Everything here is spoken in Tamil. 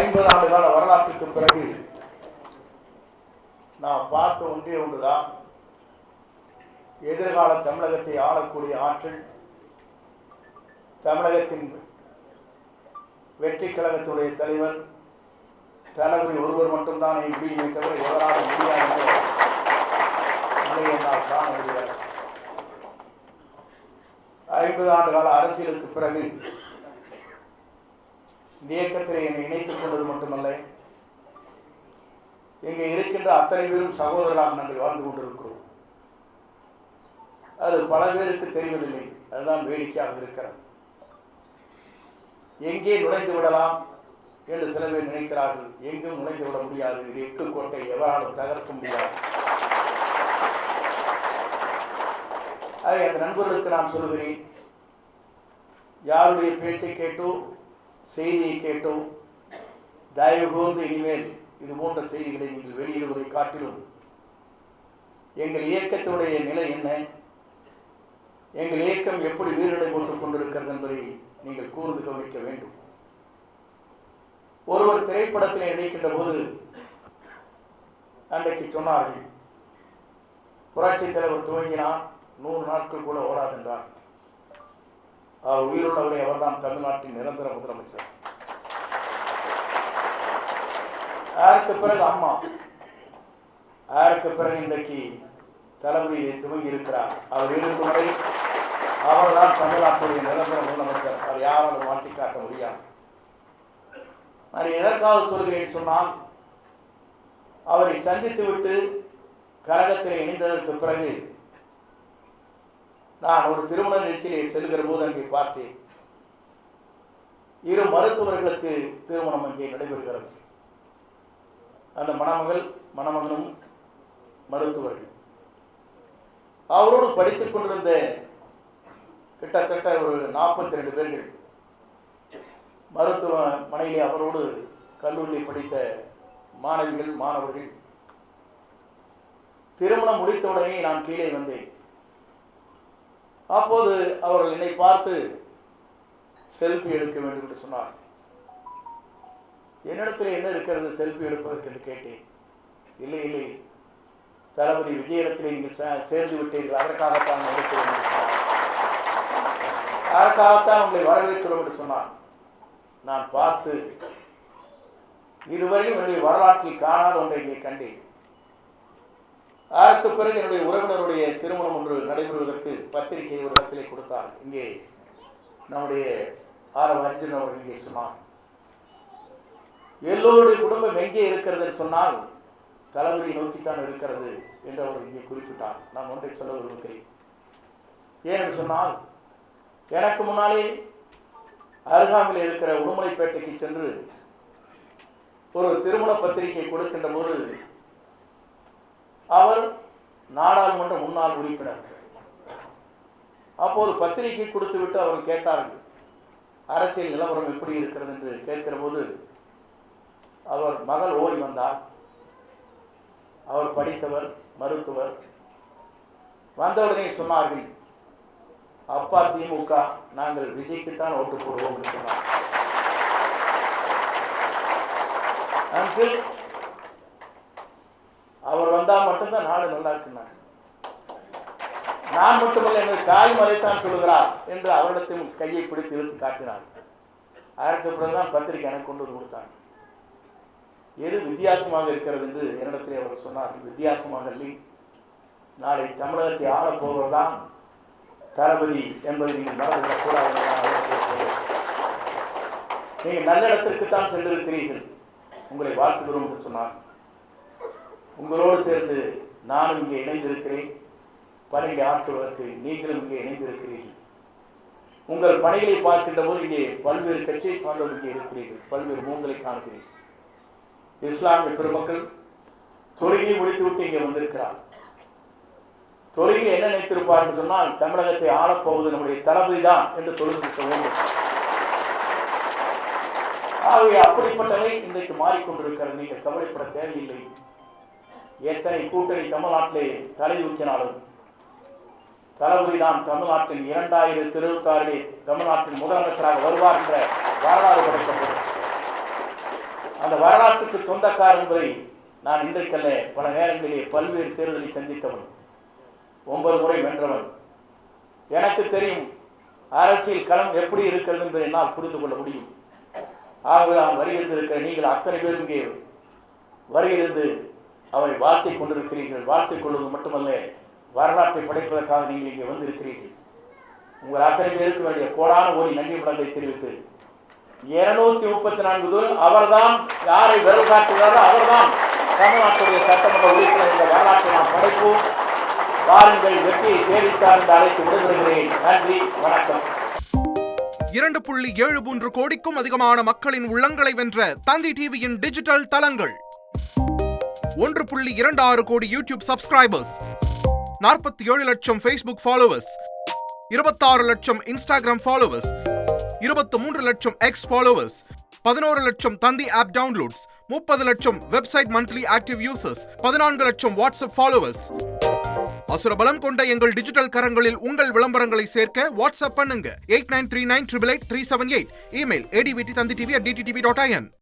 50 ஆண்டு கால வரலாற்றுக்கு பிறகு நாம் பார்த்த ஒன்றுதான், எதிர்கால தமிழகத்தை ஆளக்கூடிய ஆற்றல் தமிழகத்தின் வெற்றி கழகத்துடைய தலைவர் தளபதி ஒருவர் மட்டும்தான் முடியுமே தவிர எவரால் முடியாது என்ற நிலையை நாம் காண முடியாது. 50 ஆண்டு கால அரசியலுக்கு பிறகு இந்த இயக்கத்தில் என்னை இணைத்துக் கொண்டது மட்டுமல்ல, இங்கே இருக்கின்ற அத்தனை பேரும் சகோதரராக நாங்கள் வாழ்ந்து கொண்டிருக்கிறோம். அது பல பேருக்கு தெரிவதில்லை. அதுதான் வேடிக்கையாக இருக்கிறது. எங்கே நுழைந்து விடலாம் என்று சில பேர் நினைக்கிறார்கள். எங்கும் நுழைந்து விட முடியாது. இது எக்கு கோட்டை, எவராலும் தகர்க்க முடியாது. ஆக அந்த நண்பர்களுக்கு நான் சொல்கிறேன், யாருடைய பேச்சை கேட்டோ செய்தியை கேட்டோ தயவு கூர்ந்து இனிமேல் இது போன்ற செய்திகளை நீங்கள் வெளியிடுவதை காட்டிலும் எங்கள் இயக்கத்தினுடைய நிலை என்ன, எங்கள் இயக்கம் எப்படி வீரடை போட்டுக் கொண்டிருக்கிறது என்பதை நீங்கள் கூர்ந்து கவனிக்க வேண்டும். ஒருவர் திரைப்படத்தில் இணைக்கின்ற போது அன்றைக்கு சொன்னார்கள், புரட்சி தலைவர் துவங்கினார் 100 நாட்கள் கூட ஓடாதென்றார். அவர் உயிருள்ளவரை அவர்தான் தமிழ்நாட்டின் நிரந்தர முதலமைச்சர். அதற்கு பிறகு அம்மா, அதற்கு பிறகு இன்றைக்கு தளபதியை துவங்கி இருக்கிறார். அவர் இருக்கும் வரை அவர்தான் தமிழ்நாட்டுடைய நிரந்தர முதலமைச்சர். அவர் யாராலும் மாற்றி காட்ட முடியாது. நான் எதற்காக சொல்கிறேன் சொன்னால், அவரை சந்தித்துவிட்டு கழகத்தில் இணைந்ததற்கு பிறகு நான் ஒரு திருமண நிகழ்ச்சியை செல்கிற போது அங்கே பார்த்தேன். 2 மருத்துவர்களுக்கு திருமணம் அங்கே நடைபெறுகிறது. அந்த மணமகனும் மருத்துவர்கள். அவரோடு படித்துக் கொண்டிருந்த கிட்டத்தட்ட ஒரு 42 பேர்கள் மருத்துவமனையிலே அவரோடு கல்லூரியில் படித்த மாணவர்கள். திருமணம் முடித்தவுடனே நான் கீழே வந்தேன். அப்போது அவர்கள் என்னை பார்த்து செல்ஃபி எடுக்க வேண்டும் என்று சொன்னார். என்னிடத்தில் என்ன இருக்கிறது செல்ஃபி எடுப்பதற்கு என்று கேட்டேன். இல்லை தளபதி விஜயிடத்தில் நீங்கள் சேர்ந்து விட்டீர்கள், அதற்காகத்தான் எடுக்கிறோம் என்று சொன்னார். அதற்காகத்தான் உங்களை வரவேற்கிறோம் என்று சொன்னார். நான் பார்த்து இதுவரையும் என்னுடைய வரலாற்றில் காணாத ஒன்றை இங்கே கண்டேன். அதற்கு பிறகு என்னுடைய உறவினருடைய திருமணம் ஒன்று நடைபெறுவதற்கு பத்திரிகை ஒரு இடத்திலே கொடுத்தார். இங்கே நம்முடைய ஆரவ அர்ஜுன் அவர்கள் இங்கே சொன்னார், எல்லோருடைய குடும்பம் எங்கே இருக்கிறது என்று சொன்னால் தளபதியை நோக்கித்தான் இருக்கிறது என்று அவர் இங்கே குறிப்பிட்டார். நான் ஒன்றை சொல்ல விரும்புகிறேன். ஏனென்று சொன்னால், எனக்கு முன்னாலே அருகாமையில் இருக்கிற உடுமலைப்பேட்டைக்கு சென்று ஒரு திருமண பத்திரிகை கொடுக்கின்ற போது அவர் நாடாளுமன்ற முன்னாள் உறுப்பினர். அப்போது பத்திரிகை கொடுத்து விட்டு அவர்கள் கேட்டார்கள், அரசியல் நிலவரம் எப்படி இருக்கிறது என்று கேட்கிற போது அவர் மகள் ஓடி வந்தார். அவர் படித்தவர், மருத்துவர். வந்தவுடனே சொன்னார்கள், அப்பா திமுக, நாங்கள் விஜய்க்குத்தான் ஓட்டு போடுவோம் என்று சொன்னார். அங்கிள், அவர் வந்தால் மட்டும்தான் நாடு நல்லா இருக்குனார். நான் மட்டுமல்ல, எனது தாயும் அதைத்தான் சொல்லுகிறார் என்று அவரிடத்தில் கையை பிடித்து இழுத்து காட்டினார். அதற்கு பிறகுதான் பத்திரிகை எனக்கு கொண்டு வந்து கொடுத்தாங்க. எது வித்தியாசமாக இருக்கிறது என்று என்னிடத்திலே அவர் சொன்னார். வித்தியாசமாக இல்லை, நாளை தமிழகத்தை ஆளப்போவதுதான் தளபதி என்பதை நீங்கள் மறந்துவிடக்கூடாது. நீங்கள் நல்ல இடத்திற்குத்தான் சென்றிருக்கிறீர்கள், உங்களை வாழ்த்துகிறோம் என்று சொன்னார். உங்களோடு சேர்ந்து நானும் இங்கே இணைந்திருக்கிறேன். பணிகளை ஆற்றுவதற்கு நீங்களும் இங்கே இணைந்திருக்கிறீர்கள். உங்கள் பணிகளை பார்க்கின்ற போது இங்கே பல்வேறு கட்சியை சார்ந்தவர்கள் இங்கே இருக்கிறீர்கள், பல்வேறு முகங்களை காண்கிறீர்கள். இஸ்லாமிய பெருமக்கள் தொழுகையை முடித்துவிட்டு இங்கே வந்திருக்கிறார். தொழுகை என்ன நினைத்திருப்பார் என்று சொன்னால், தமிழகத்தை ஆளப்போவது நம்முடைய தளபதி தான் என்று தொழுகிக்க வேண்டும். ஆகவே அப்படிப்பட்டவை இன்றைக்கு மாறிக்கொண்டிருக்கிறது. நீங்கள் கவலைப்பட தேவையில்லை. எத்தனை கூட்டணி தமிழ்நாட்டிலே தலை தூக்கினாலும் தளபதி தான் தமிழ்நாட்டின் 2026 தமிழ்நாட்டின் முதலமைச்சராக வருவார் என்ற வரலாறு படைக்கப்படும். அந்த வரலாற்றுக்கு சொந்தக்காரர் என்பதை நான் இன்றைக்கல்ல பல நேரங்களிலே பல்வேறு தேர்தலை சந்தித்தவன், 9 முறை வென்றவன். எனக்கு தெரியும் அரசியல் களம் எப்படி இருக்கிறது என்று என்னால் புரிந்து கொள்ள முடியும். ஆகவே நான் வருகிறது நீங்கள் அத்தனை பேர் இங்கே வருகிறது அவரை வாழ்த்திக் கொண்டிருக்கிறீர்கள். வாழ்த்திக் கொள்வது மட்டுமல்ல, வரலாற்றை படைப்பதற்காக நீங்கள் இங்கே வந்திருக்கிறீர்கள். உங்கள் அத்தனை பேருக்கு வேண்டிய கோடான கோடி நன்றி மடங்களை தெரிவித்து 234 தூரம் அவர்தான் யாரை விரல் காட்டுகிறாரோ அவர்தான் தமிழ்நாட்டுடைய சட்டமன்ற உறுப்பினர் என்ற வரலாற்றை நாம் படைப்போம். வாருங்கள், வெற்றியை தேடித்தார் என்று அழைத்து விடுபடுகிறேன். நன்றி, வணக்கம். 2.73 கோடிக்கும் அதிகமான மக்களின் உள்ளங்களை வென்ற தந்தி டிவியின் டிஜிட்டல் தளங்கள், 1.26 கோடி யூடியூப் சப்ஸ்கிரைபர்ஸ், 47 லட்சம் ஃபேஸ்புக் ஃபாலோவர்ஸ், 26 லட்சம் இன்ஸ்டாகிராம் ஃபாலோவர்ஸ், 23 லட்சம் எக்ஸ் ஃபாலோவர்ஸ், 11 லட்சம் தந்தி ஆப் டவுன்லோட்ஸ், 30 லட்சம் வெப்சைட் மந்த்லி ஆக்டிவ் யூசர்ஸ், 14 லட்சம் வாட்ஸ்அப் ஃபாலோவர்ஸ். அசுரபலம் கொண்ட எங்கள் டிஜிட்டல் கரங்களில் உங்கள் விளம்பரங்களை சேர்க்க வாட்ஸ்அப் பண்ணுங்க 8939883778. Email advttanditv@dttv.in.